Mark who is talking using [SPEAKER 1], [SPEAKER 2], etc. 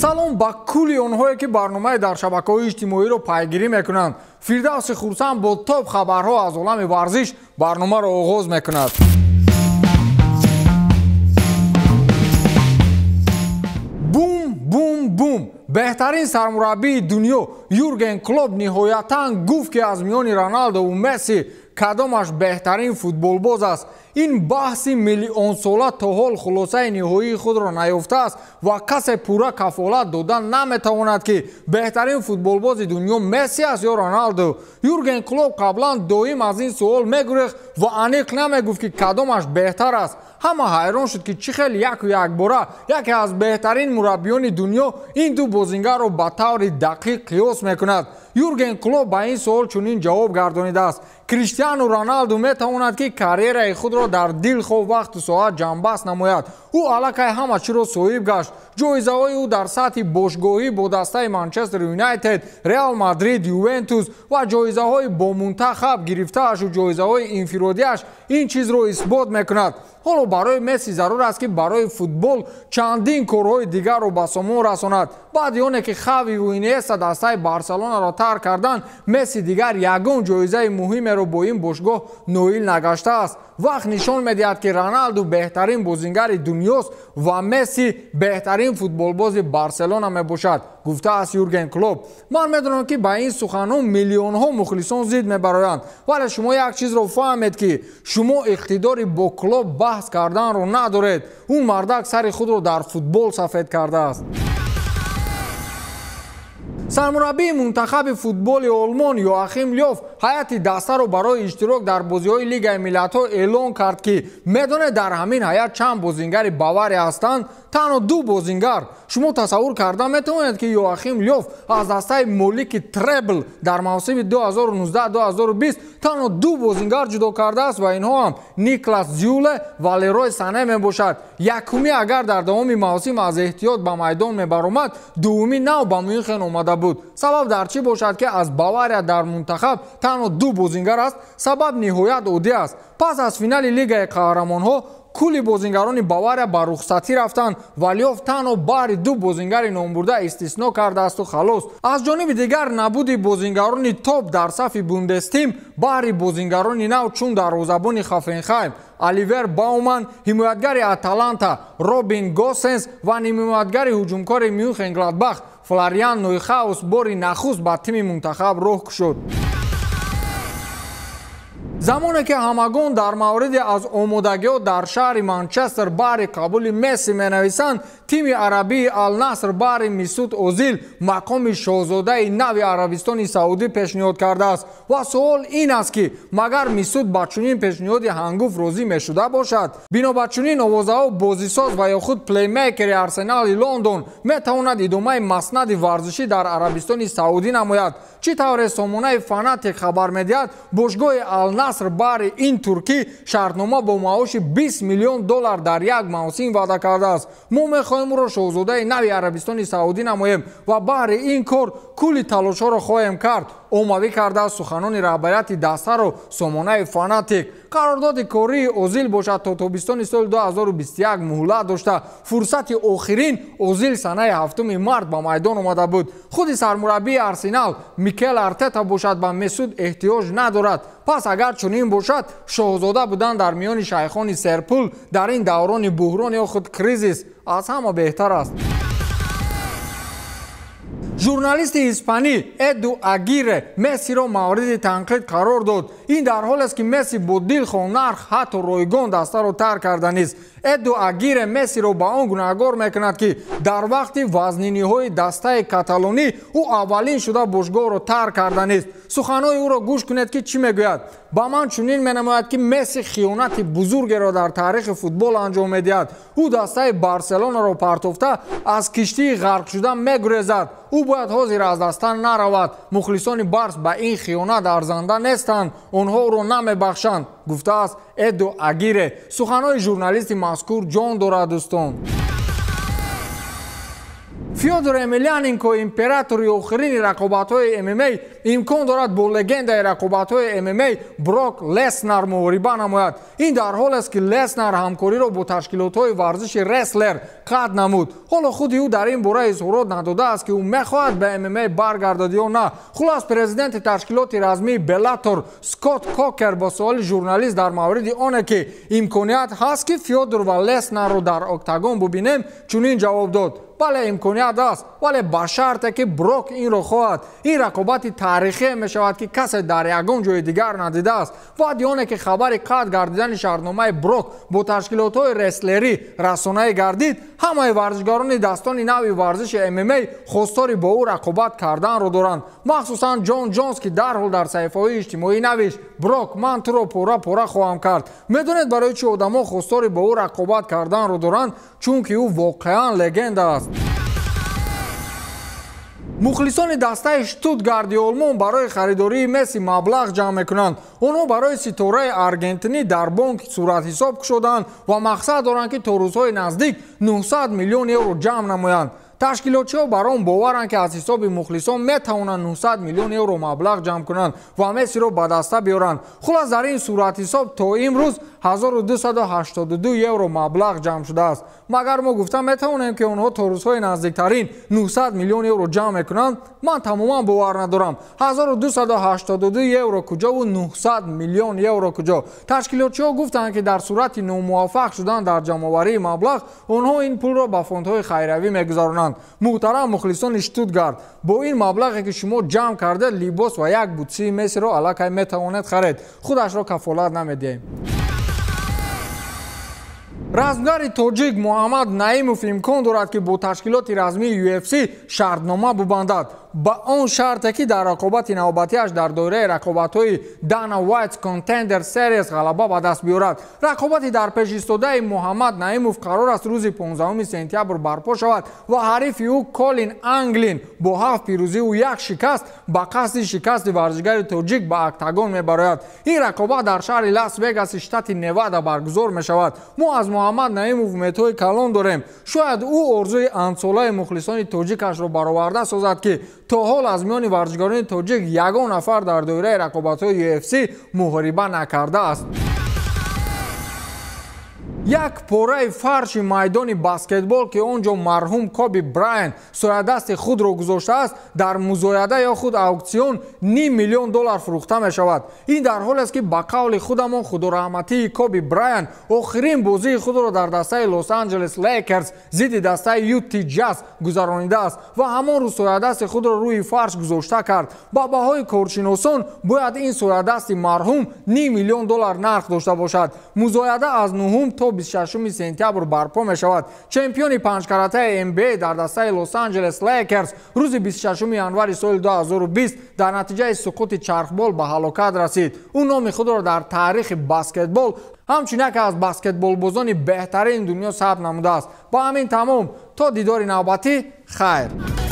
[SPEAKER 1] салом ба кулли онҳое ки барномаи дар шабакаҳои иҷтимоиро пайгирӣ мекунанд. Фирдавси Хурсанд бо топ хабарҳо аз олами варзиш барномаро оғоз мекунад. бум беҳтарин сармураббии дунё Юрген Клоп ниҳоятан гуфт ки аз миёни Роналдову Месси кадомаш беҳтарин футболбоз аст. ин баҳси миллионсола то ҳол хулосаи ниҳоии худро наёфтааст ва касе пурра кафолат додан наметавонад ки беҳтарин футболбози дунё Месси аст ё Роналдо. Юрген Клоп қаблан доим аз ин суол мегурехт ва аниқ намегуфт ки кадомаш беҳтар аст. ҳама ҳайрон шуд ки чӣ хел яку якбора яке аз беҳтарин мураббиёни дунё ин ду бозингарро ба таври дақиқ қиёс мекунад. Юрген Клоп ба ин суол чунин ҷавоб гардонидааст: Криштиану Роналду метавонад ки карьераи худро дар дилхоҳ вақту соат ҷамъбаст намояд. ӯ аллакай ҳама чиро соҳиб гашт. ҷоизаҳои ӯ дар сатҳи бошгоҳӣ бо дастаи Манчестер Юнайтед, Реал Мадрид, Ювентус ва ҷоизаҳои бо мунтахаб гирифтаашу ҷоизаҳои инфиродиаш ин чизро исбот мекунад. ҳоло барои Месси зарур аст ки барои футбол чандин корҳои дигарро ба сомон расонад. баъди оне ки Хави ва Иньеста дастаи Барселонаро тарк карданд, Месси дигар ягон ҷоизаи муҳимеро бо ин бошгоҳ ноил нагаштааст. вақт нишон медиҳад ки Роналду беҳтарин бозингари дунёст ва Месси беҳтарин футболбози Барселона мебошад, гуфтааст Юрген Клоп. ман медонам ки ба ин суханҳо миллионҳо мухлисон зид мебароянд, вале шумо як чизро фаҳмед ки шумо иқтидори бо Клоп баҳс карданро надоред. ӯ мардак сари худро дар футбол сафед кардааст. сармураббии мунтахаби футболи Олмон Йоахим Лёв ҳайати дастаро барои иштирок дар бозиҳои Лигаи Миллатҳо эълон кард ки медонед дар ҳамин ҳайат чанд бозингари Бавария ҳастанд? танҳо ду бозингар. шумо тасаввур карда метавонед ки Йоахим Лёв аз дастаи молики требл дар мавсими 2019-2020 танҳо ду бозингар ҷудо кардааст ва инҳо ҳам Никлас Зюле ва Лерой Сане мебошад. якуми агар дар давоми мавсим аз эҳтиёт ба майдон мебаромад, дуввуми нав ба Мюнхен омада буд. сабаб дар чӣ бошад ки аз Бавария дар мунтахаб танҳо ду бозингар аст? сабаб ниҳоят оддӣ аст. пас аз финали Лигаи Қаҳрамонҳо кулли бозингарони Бавария ба рухсатӣ рафтанд ва Лёв танҳо баҳри ду бозингари номбурда истисно кардаасту халос. аз ҷониби дигар набуди бозингарони топ дар сафи Бундестим баҳри бозингарони нав чун дарвозабони Хофенхайм, Оливер Бауман, ҳимоятгари Аталанта Робин Госенс ва ҳимоятгари ҳуҷумкори Мюнхен Гладбах Флориан Нойхаус бори нахуст ба тими мунтахаб роҳ кушод. замоне ки ҳамагон дар мавриди аз омодагиҳо дар шаҳри Манчестер баҳри қабули Месси менависанд, тими арабии Ал-Наср баҳри Месут Озил мақоми шоҳзодаи нави Арабистони Саудӣ пешниҳод кардааст ва суол ин аст ки магар Месут ба чунин пешниҳоди ҳангуф розӣ мешуда бошад? бино ба чунин овозаҳо бозисоз ва ё худ плеймейкери Арсенали Лондон метавонад идомаи маснади варзишӣ дар Арабистони Саудӣ намояд. чӣ тавре сомонаи Фанатик хабар медиҳад, бошгоҳи Ал-Наср баҳри ин туркӣ шартнома бо маоши $20 миллион дар як мавсим ваъда кардааст. мо мехоҳем ӯро шоҳзодаи нави Арабистони Саудӣ намоем ва баҳри ин кор кулли талошҳоро хоҳем кард, омавӣ кардааст суханони раҳбарияти дастаро сомонаи Фанатик. қарордоди кории Озил бошад то тобистони соли 2021 муҳлат дошта. фурсати охирин Озил санаи 7 март ба майдон омада буд. худи сармураббии Арсенал Микел Артета бошад ба Месут эҳтиёҷ надорад. пас агар чунин бошад, шоҳзода будан дар миёни шайхони серпул дар ин даврони буҳрон ё худ кризис аз ҳама беҳтар аст. журналисти испанӣ Эду Агире Мессиро мавриди танқид қарор дод. ин дар ҳоле аст ки Месси бо дилхоҳ нарх ҳатто ройгон дастаро тарк карда нист. Эду Агире Мессиро ба он гунаҳгор мекунад ки дар вақти вазниниҳои дастаи каталонӣ ӯ аввалин шуда бошгоҳро тарк карда нист. суханҳои ӯро гӯш кунед ки чӣ мегӯяд. ба ман чунин менамояд ки Месси хиёнати бузургеро дар таърихи футбол анҷом медиҳад. ӯ дастаи Барселонаро партофта аз киштии ғарқшуда мегурезад. ӯ бояд ҳозир аз дастан наравад. мухлисони Барс ба ин хиёнат арзанда нестанд, онҳо ӯро намебахшанд, гуфтааст Эду Агире. суханҳои журналисти мазкур ҷон дорад дӯстон. فیودور املیانینکو امپراتوری آخرین رقابت‌های MMA امکان دارد با لگند رقابت‌های MMA بروک لسنر مبارزه نماید. این در حال است که لسنر همکاری را با تشکیلات‌های ورزش رسلر قطع نمود. حالا خود او در این باره اظهارات نداده است که او می‌خواهد به MMA برگردد یا نه. خلاص پرزیدنت تشکیلات رسمی بلاتور اسکات کوکر با سوال ژورنالیست در مورد آن که امکانیت هست که فیودور و لسنر را در اکتاگون ببینیم چنین جواب داد: بله امکانیت است، ولی با شرط که بروک این را خواهد. این رقابت تاریخی می شود که کسی در یگان جای دیگر ندیده است. و دیانه که خبر قطع گردیدن شرطنامه بروک با تشکیلات های رسلری رسانه‌ای گردید، همه ورزشکاران دستان نوی ورزش MMA خواستار با او رقابت کردن را دارند. مخصوصا جان جونز که در حال در صفحه‌های اجتماعی نوشت: بروک من تو را پورا خواهم کرد. میدونید برای چه آدم‌ها خواستار با او رقابت کردن را دارند؟ چون که او واقعا لگند است. مخلصان دسته اشتوتگارت آلمان برای خریداری مسی مبلغ جمع میکنند. آنها برای ستاره آرژانتینی در بانک صورت حساب شدند و مقصد دارند که تا روزهای نزدیک 900 میلیون یورو جمع نمایند. تشکیلاتچی‌ها بر آن باورند که از حساب مخلصان میتوانند 900 میلیون یورو مبلغ جمع کنند و مسی را به دسته بیارند. خلاص در این صورت حساب تا امروز 1282 یورو مبلغ جمع شده است. مگر ما گفتم میتوانیم که آنها تا روزهای نزدیکترین 900 میلیون یورو جمع کنند؟ من تماما باور ندارم. 1282 یورو کجا و 900 میلیون یورو کجا؟ تشکیلاتچی‌ها گفتند که در صورت ناموفق شدن در جمع‌آوری مبلغ آنها این پول را به فوندهای خیریوی میگذارند. محترم مخلصان اشتوتگارت، با این مبلغی که شما جمع کرده لباس و یک بوتسی مسی را الکی میتوانید خرید. خودش را کفالت نمیدهیم. رزمگر تاجیک محمد نعیموف امکان دارد که با تشکیلات رسمی UFC شرطنامه ببندد، با آن شرطی که در رقابت نوبتیش در دایره رقابت‌های دانا وایت کانتندر سریز غلبه به دست بیارد. رقابتی در پیش ایستاده محمد نعیموف قرار است روز 15 سپتامبر برپا شود و حریف او کولین انگلین با 7 پیروزی و 1 شکست با قصد شکست ورزشگر تاجیک به اکتاگون میبراید. این رقابت در شهر لاس وگاس شتات نوادا برگزار می شود. ما از محمد نعیموف امیدهای کلان داریم. شاید او آرزوی انسالای مخلصان تاجیکش را برآورده سازد که تا حال از میان ورزشکاران تاجیک یگان نفر در دایره رقابت‌های UFC محاربه نکرده است. یک پاره فرش میدان بسکتبال که آنجا مرحوم کوبی براین سویدست خود را گذاشته است در مزایده یا خود اکسیون $500,000 فروخته می شود. این در حال است که با قول خودمان خدا رحمتی کوبی براین آخرین بازی خود را در دسته لس آنجلس لیکرز ضد دسته یوتی جاز گذرانیده است و همان روز سویدست خود را روی فرش گذاشته کرد. با بهای کارشناسان باید این سویدست مرحوم $500,000 نرخ داشته باشد. مزایده از 9 تا 26 سپتامبر برپا می شود. چمپیون 5 کرته NBA در دسته لس آنجلس لیکرز روز 26 ژانویه سال 2020 در نتیجه سقوط چرخبال به هلاکت رسید. او نام خود را در تاریخ بسکتبال همچنین که از بسکتبال بازان بهترین دنیا ثبت نموده است. با همین تمام تا دیدار نوبتی خیر.